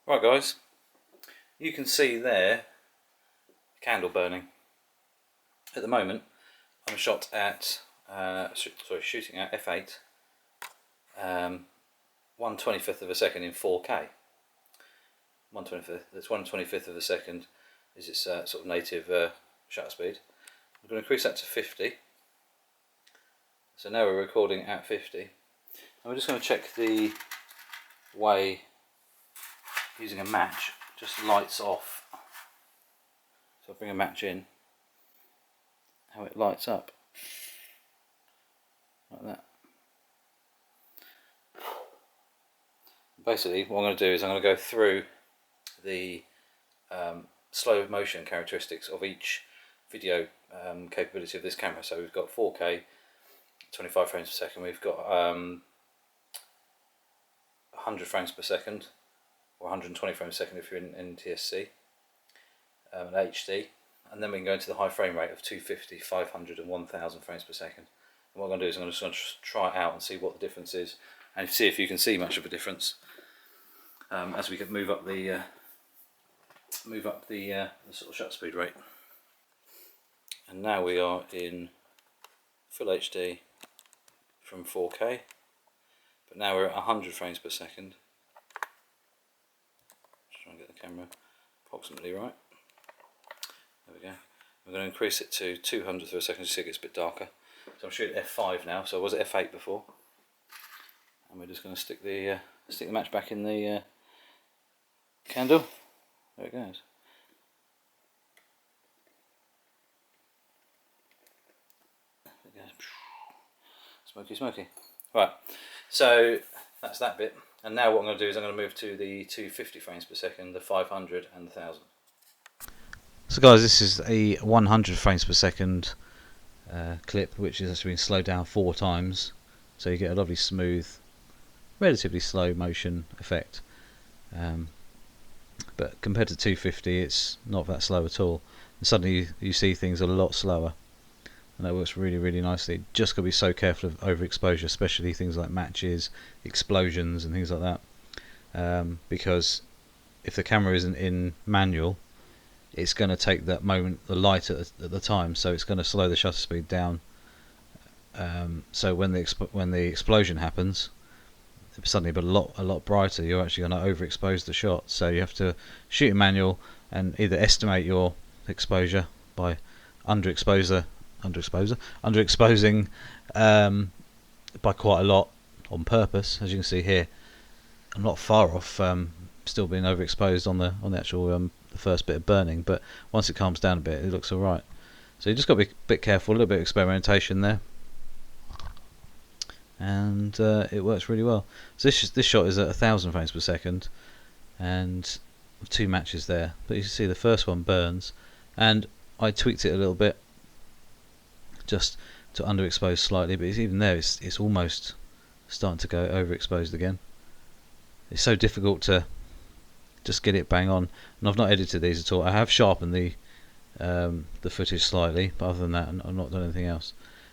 Right guys, you can see there candle burning. At the moment I'm shot at shooting at f8 1/25th of a second in 4K. 1/25th, that's 1/25th of a second is its sort of native shutter speed. I'm going to increase that to 50. So now we're recording at 50. And we're just going to check the way using a match just lights off. So I'll bring a match in, how it lights up like that. Basically what I'm going to do is I'm going to go through the slow motion characteristics of each video capability of this camera. So we've got 4K 25 frames per second, we've got 100 frames per second or 120 frames per second if you're in NTSC, and HD, and then we can go into the high frame rate of 250, 500 and 1000 frames per second. And what I'm going to do is I'm just going to try it out and see what the difference is and see if you can see much of a difference as we can move up the sort of shutter speed rate. And now we are in full HD from 4K, but now we're at 100 frames per second. Just try and get the camera approximately right. There we go. We're going to increase it to 200 for a second to see it gets a bit darker. So I'm shooting f5 now, so I was at f8 before. And we're just going to stick the match back in the candle. There it goes. Smoky, smoky. Right, so that's that bit. And now what I'm going to do is I'm going to move to the 250 frames per second, the 500 and the 1000. So guys, this is a 100 frames per second clip, which has actually been slowed down 4 times. So you get a lovely smooth, relatively slow motion effect. But compared to 250, it's not that slow at all. And suddenly you see things a lot slower. And that works really, really nicely. Just got to be so careful of overexposure, especially things like matches, explosions and things like that. Because if the camera isn't in manual, it's going to take that moment, the light at the time, so it's going to slow the shutter speed down. So when the explosion happens, it's suddenly a lot brighter. You're actually going to overexpose the shot. So you have to shoot in manual and either estimate your exposure by underexposing by quite a lot on purpose. As you can see here, I'm not far off still being overexposed on the actual the first bit of burning, but once it calms down a bit, it looks alright. So you just got to be a bit careful, a little bit of experimentation there, and it works really well. So this shot is at 1000 frames per second, and 2 matches there. But you can see the first one burns, and I tweaked it a little bit just to underexpose slightly, but even there it's almost starting to go overexposed again. It's so difficult to just get it bang on, and I've not edited these at all. I have sharpened the footage slightly, but other than that I've not done anything else.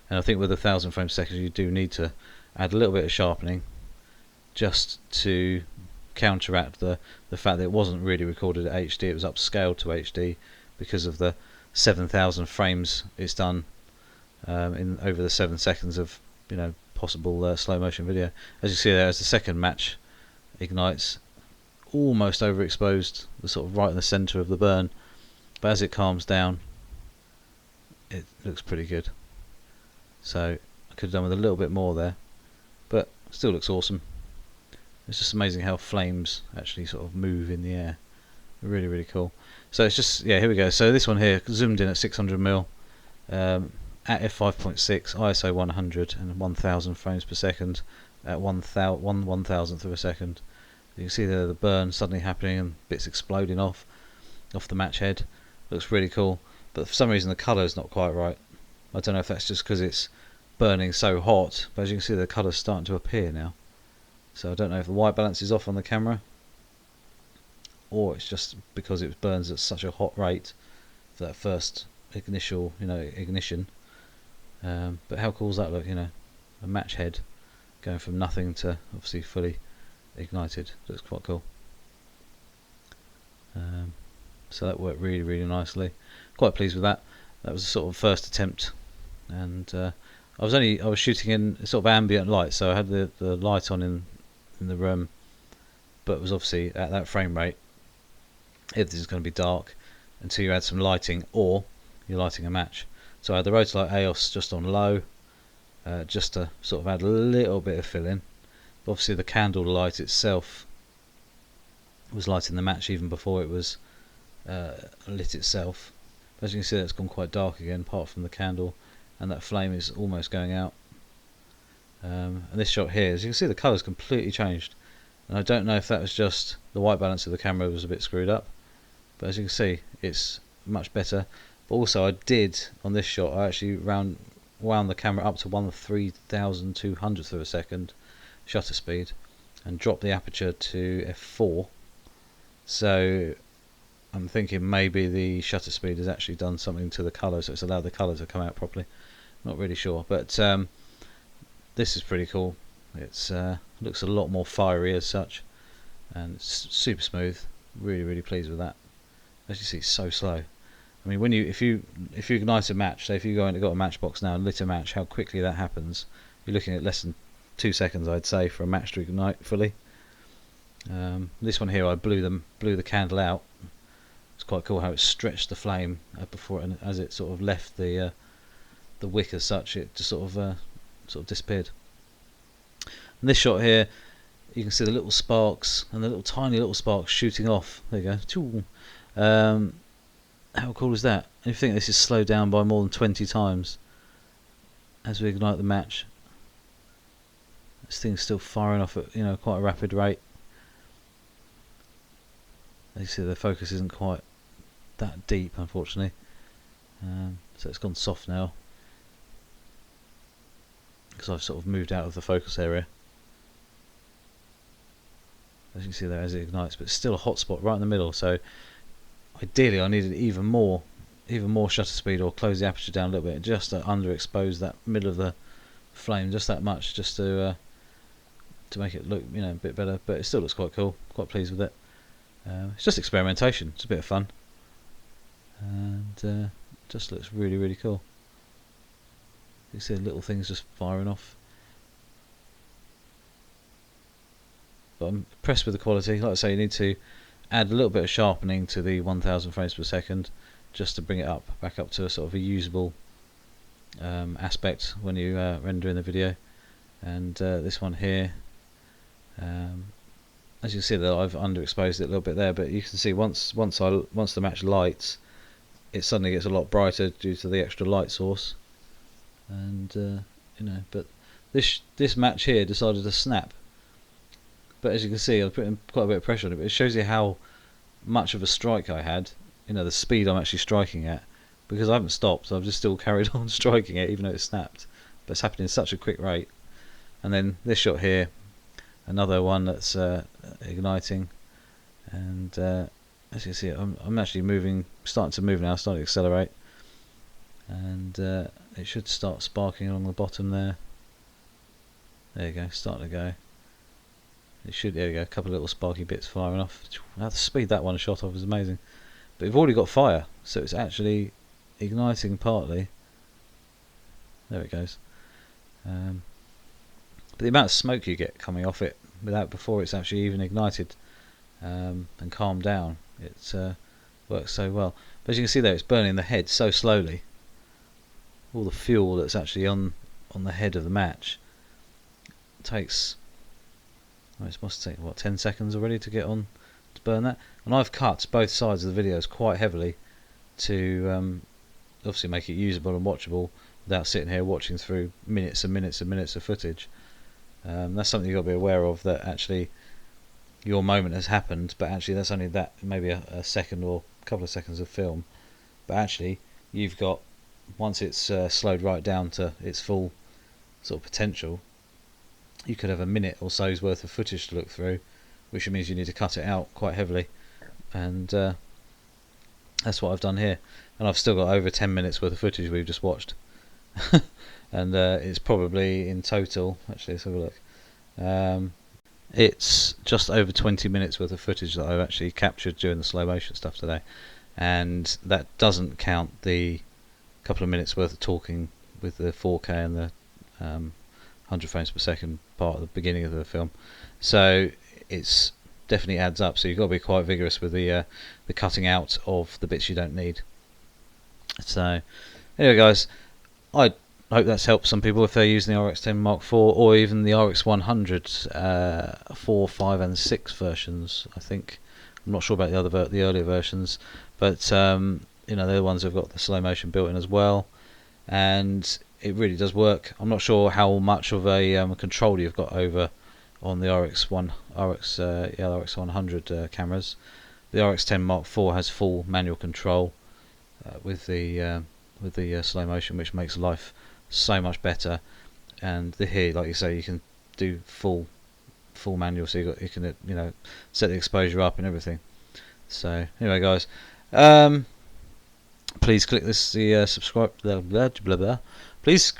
And I think with 1000 frames per second you do need to add a little bit of sharpening just to counteract the fact that it wasn't really recorded at HD. It was upscaled to HD because of the 7000 frames it's done in over the 7 seconds of possible slow motion video. As you see there, as the second match ignites, almost overexposed, the sort of right in the centre of the burn, but as it calms down it looks pretty good. So I could have done with a little bit more there, but still looks awesome. It's just amazing how flames actually sort of move in the air. Really, really cool. So it's just, yeah, here we go. So this one here zoomed in at 600mm at f5.6, ISO 100 and 1000 frames per second at 1/1000th of a second. You can see there the burn suddenly happening and bits exploding off the match head. Looks really cool, but for some reason the colour is not quite right. I don't know if that's just because it's burning so hot, but as you can see the colour's starting to appear now. So I don't know if the white balance is off on the camera, or it's just because it burns at such a hot rate for that first ignition. But how cool does that look? A match head going from nothing to obviously fully ignited. Looks quite cool. So that worked really nicely. Quite pleased with that. That was a sort of first attempt, and I was shooting in sort of ambient light, so I had the light on in the room, but it was obviously at that frame rate. Everything's going to be dark until you add some lighting, or you're lighting a match. So I had the Rotolight EOS just on low, just to sort of add a little bit of fill in. But obviously the candle light itself was lighting the match even before it was lit itself. But as you can see, it's gone quite dark again, apart from the candle, and that flame is almost going out. And this shot here, as you can see, the colour's completely changed, and I don't know if that was just the white balance of the camera was a bit screwed up, but as you can see, it's much better. But also, I did on this shot, I actually wound the camera up to 1/3200th of a second shutter speed and dropped the aperture to f4. So I'm thinking maybe the shutter speed has actually done something to the colour, so it's allowed the colour to come out properly. Not really sure, but this is pretty cool. It's looks a lot more fiery as such, and it's super smooth. Really pleased with that. As you see, it's so slow. I mean, when if you ignite a match, say if you got a matchbox now and lit a match, how quickly that happens. You're looking at less than 2 seconds, I'd say, for a match to ignite fully. This one here, I blew the candle out. It's quite cool how it stretched the flame before, and as it sort of left the wick as such, it just sort of disappeared. And this shot here, you can see the little sparks and the tiny little sparks shooting off. There you go. How cool is that? And you think this is slowed down by more than 20 times as we ignite the match. This thing's still firing off at quite a rapid rate. As you see, the focus isn't quite that deep, unfortunately. So it's gone soft now, because I've sort of moved out of the focus area. As you can see there, as it ignites, but it's still a hot spot right in the middle. So ideally, I needed even more shutter speed, or close the aperture down a little bit, just to underexpose that middle of the flame, just that much, just to make it look a bit better. But it still looks quite cool. Quite pleased with it. It's just experimentation. It's a bit of fun, and just looks really cool. You see the little things just firing off. But I'm impressed with the quality. Like I say, you need to add a little bit of sharpening to the 1000 frames per second just to bring it back up to a sort of a usable aspect when you render in the video. And this one here, as you can see that I've underexposed it a little bit there, but you can see once the match lights, it suddenly gets a lot brighter due to the extra light source. And but this match here decided to snap. But as you can see, I've put quite a bit of pressure on it, but it shows you how much of a strike I had, the speed I'm actually striking at, because I haven't stopped, so I've just still carried on striking it even though it snapped. But it's happening at such a quick rate. And then this shot here, another one that's igniting, and as you can see, I'm actually starting to move now, starting to accelerate, and it should start sparking along the bottom there. There you go, starting to go. There you go, a couple of little sparky bits firing off. Now the speed that one shot off is amazing. But we've already got fire, so it's actually igniting partly. There it goes. But the amount of smoke you get coming off it before it's actually even ignited and calmed down, it works so well. But as you can see there, it's burning the head so slowly. All the fuel that's actually on the head of the match takes, it must take 10 seconds already to get on to burn that. And I've cut both sides of the videos quite heavily to obviously make it usable and watchable without sitting here watching through minutes and minutes and minutes of footage. That's something you've got to be aware of, that actually your moment has happened, but actually that's only maybe a second or a couple of seconds of film. But actually you've got, once it's slowed right down to its full sort of potential, you could have a minute or so's worth of footage to look through, which means you need to cut it out quite heavily. And that's what I've done here. And I've still got over 10 minutes worth of footage we've just watched. And it's probably in total, actually let's have a look, It's just over 20 minutes worth of footage that I've actually captured during the slow motion stuff today, and that doesn't count the couple of minutes worth of talking with the 4K and the 100 frames per second part at the beginning of the film. So it's definitely adds up. So you've got to be quite vigorous with the cutting out of the bits you don't need. So anyway, guys, I hope that's helped some people if they're using the RX10 Mark IV or even the RX100 4, 5 and 6 versions. I think I'm not sure about the earlier versions, but they're the ones who've got the slow motion built in as well, and it really does work. I'm not sure how much of a control you've got over on the RX100 cameras. The RX10 Mark IV has full manual control with the slow motion, which makes life so much better. And here, like you say, you can do full manual, so you can set the exposure up and everything. So anyway, guys, please click this subscribe. Blah, blah, blah, blah. Please,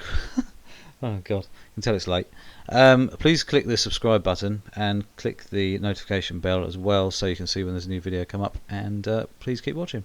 oh god, you can tell it's late. Please click the subscribe button and click the notification bell as well, so you can see when there's a new video come up. And please keep watching.